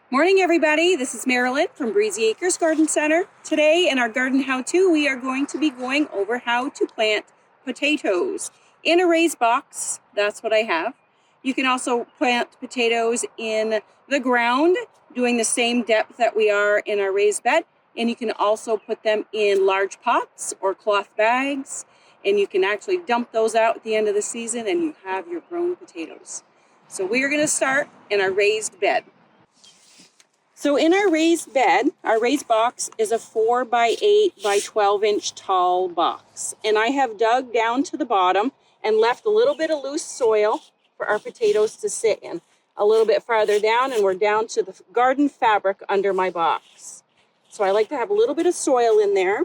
Morning, everybody. This is Marilyn from Breezy Acres Garden Center. Today in our garden how-to, we are going to be going over how to plant potatoes in a raised box. That's what I have. You can also plant potatoes in the ground, doing the same depth that we are in our raised bed. And you can also put them in large pots or cloth bags. And you can actually dump those out at the end of the season and you have your grown potatoes. So we are going to start in our raised bed. So in our raised bed, our raised box is a 4 by 8 by 12 inch tall box. And I have dug down to the bottom and left a little bit of loose soil for our potatoes to sit in. A little bit farther down and we're down to the garden fabric under my box. So I like to have a little bit of soil in there.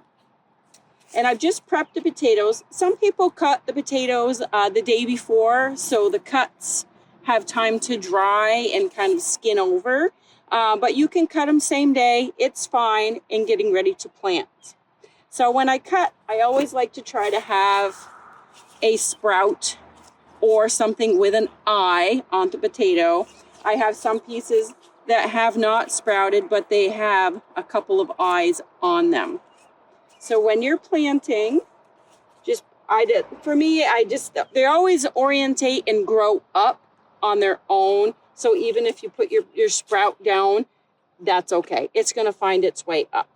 And I've just prepped the potatoes. Some people cut the potatoes the day before, so the cuts have time to dry and kind of skin over. But you can cut them same day. It's fine in getting ready to plant. So when I cut, I always like to try to have a sprout or something with an eye on the potato. I have some pieces that have not sprouted, but they have a couple of eyes on them. So when you're planting, they always orientate and grow up on their own. So even if you put your sprout down, that's okay. It's going to find its way up.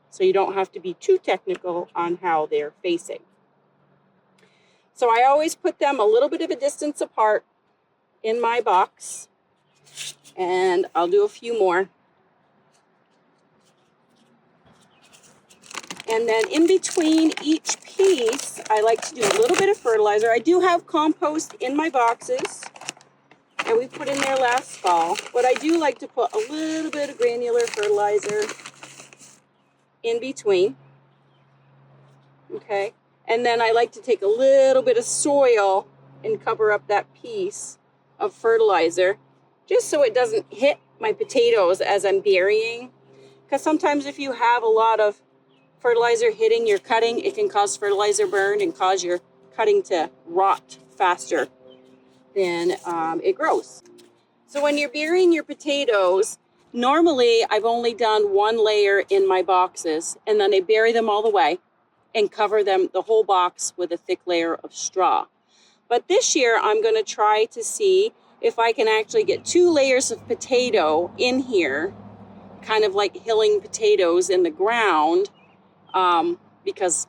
So you don't have to be too technical on how they're facing. So I always put them a little bit of a distance apart in my box. And I'll do a few more. And then in between each piece, I like to do a little bit of fertilizer. I do have compost in my boxes. And we put in there last fall. But I do like to put a little bit of granular fertilizer in between. Okay. And then I like to take a little bit of soil and cover up that piece of fertilizer just so it doesn't hit my potatoes as I'm burying. Because sometimes if you have a lot of fertilizer hitting your cutting, it can cause fertilizer burn and cause your cutting to rot faster than it grows. So when you're burying your potatoes, normally I've only done one layer in my boxes and then I bury them all the way and cover them, the whole box, with a thick layer of straw. But this year I'm going to try to see if I can actually get 2 layers of potato in here, kind of like hilling potatoes in the ground, because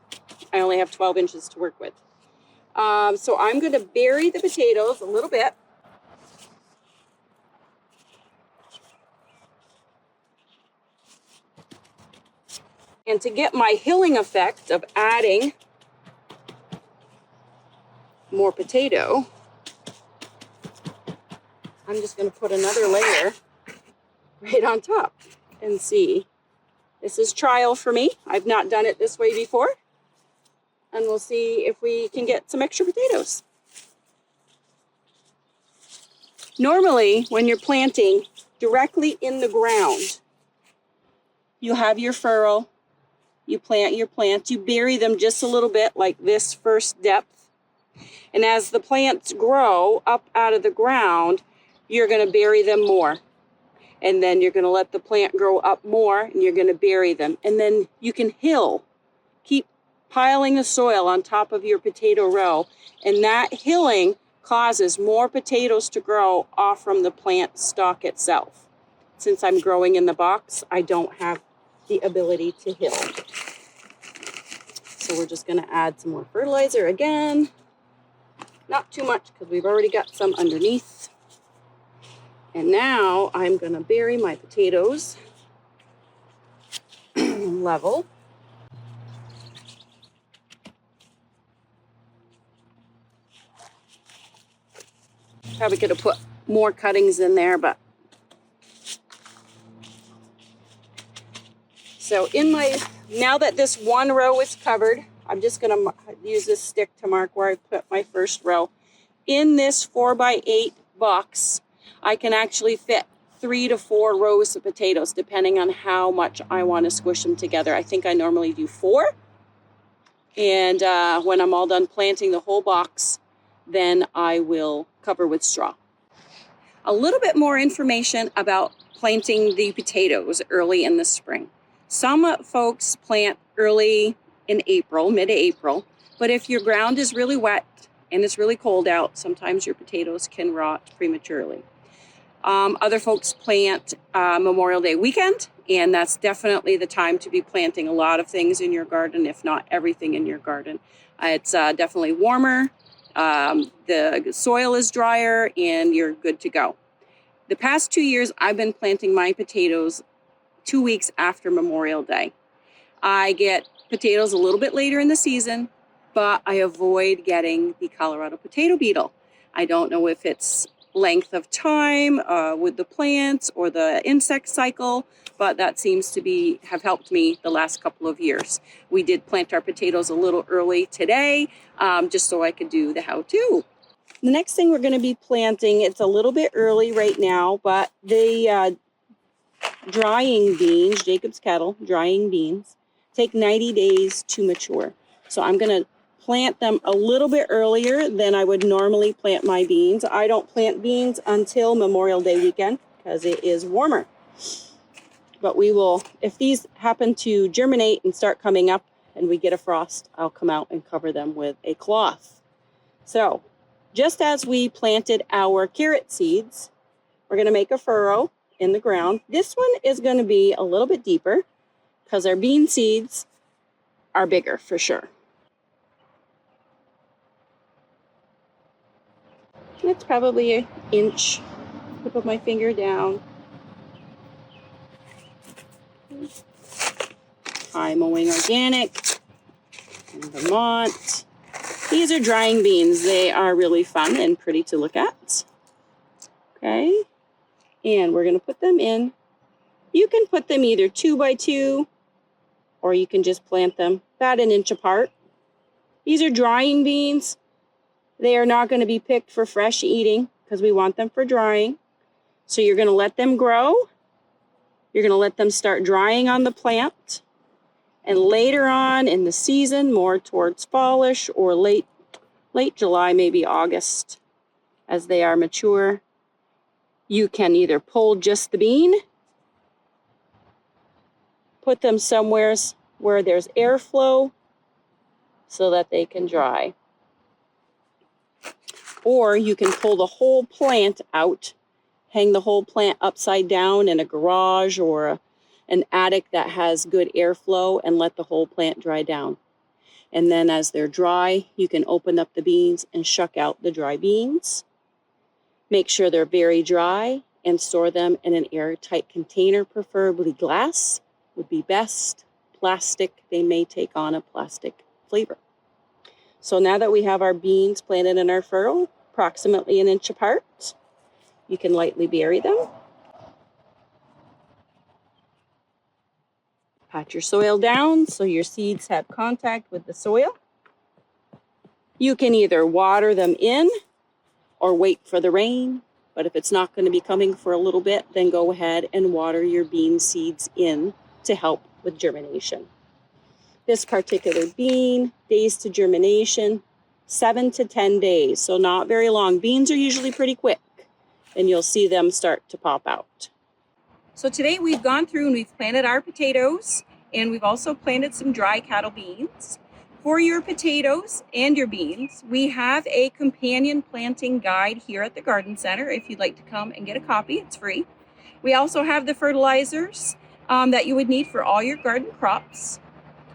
I only have 12 inches to work with. So I'm going to bury the potatoes a little bit. And to get my hilling effect of adding more potato, I'm just going to put another layer right on top and see. This is trial for me. I've not done it this way before. And we'll see if we can get some extra potatoes. Normally, when you're planting directly in the ground, you have your furrow, you plant your plants, you bury them just a little bit like this first depth. And as the plants grow up out of the ground, you're going to bury them more. And then you're going to let the plant grow up more and you're going to bury them. And then you can hill. Keep piling the soil on top of your potato row. And that hilling causes more potatoes to grow off from the plant stalk itself. Since I'm growing in the box, I don't have the ability to hill. So we're just going to add some more fertilizer again. Not too much because we've already got some underneath. And now I'm going to bury my potatoes level. Probably could have put more cuttings in there, but. So now that this one row is covered, I'm just going to use this stick to mark where I put my first row. In this 4 by 8 box, I can actually fit 3 to 4 rows of potatoes, depending on how much I want to squish them together. I think I normally do 4. And when I'm all done planting the whole box, then I will cover with straw. A little bit more information about planting the potatoes early in the spring. Some folks plant early in April, mid-April, but if your ground is really wet and it's really cold out, sometimes your potatoes can rot prematurely. Other folks plant Memorial Day weekend, and that's definitely the time to be planting a lot of things in your garden, if not everything in your garden. It's definitely warmer, the soil is drier, and you're good to go. The past 2 years, I've been planting my potatoes 2 weeks after Memorial Day. I get potatoes a little bit later in the season, but I avoid getting the Colorado potato beetle. I don't know if it's length of time with the plants or the insect cycle, but that seems to have helped me the last couple of years. We did plant our potatoes a little early today, just so I could do the how-to. The next thing we're going to be planting, it's a little bit early right now, but the drying beans, Jacob's Kettle drying beans, take 90 days to mature. So I'm going to plant them a little bit earlier than I would normally plant my beans. I don't plant beans until Memorial Day weekend because it is warmer. But we will, if these happen to germinate and start coming up and we get a frost, I'll come out and cover them with a cloth. So just as we planted our carrot seeds, we're going to make a furrow in the ground. This one is going to be a little bit deeper because our bean seeds are bigger for sure. It's probably an inch. Put my finger down. High Mowing Organic in Vermont. These are drying beans. They are really fun and pretty to look at. Okay, and we're going to put them in. You can put them either 2 by 2, or you can just plant them about an inch apart. These are drying beans. They are not going to be picked for fresh eating because we want them for drying. So you're going to let them grow. You're going to let them start drying on the plant. And later on in the season, more towards fallish or late July, maybe August, as they are mature, you can either pull just the bean, put them somewhere where there's airflow so that they can dry. Or you can pull the whole plant out, hang the whole plant upside down in a garage or an attic that has good airflow and let the whole plant dry down. And then as they're dry, you can open up the beans and shuck out the dry beans. Make sure they're very dry and store them in an airtight container, preferably glass would be best. Plastic, they may take on a plastic flavor. So now that we have our beans planted in our furrow, approximately an inch apart, you can lightly bury them. Pat your soil down so your seeds have contact with the soil. You can either water them in or wait for the rain, but if it's not going to be coming for a little bit, then go ahead and water your bean seeds in to help with germination. This particular bean, days to germination, 7 to 10 days, so not very long. Beans are usually pretty quick, and you'll see them start to pop out. So today we've gone through and we've planted our potatoes, and we've also planted some dry cattle beans. For your potatoes and your beans, we have a companion planting guide here at the Garden Center. If you'd like to come and get a copy, it's free. We also have the fertilizers that you would need for all your garden crops.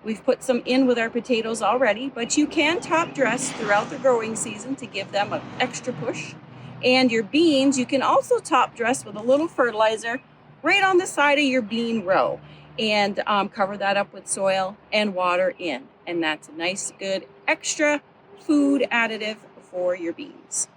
We've put some in with our potatoes already, but you can top dress throughout the growing season to give them an extra push. And your beans, you can also top dress with a little fertilizer right on the side of your bean row and cover that up with soil and water in. And that's a nice, good extra food additive for your beans.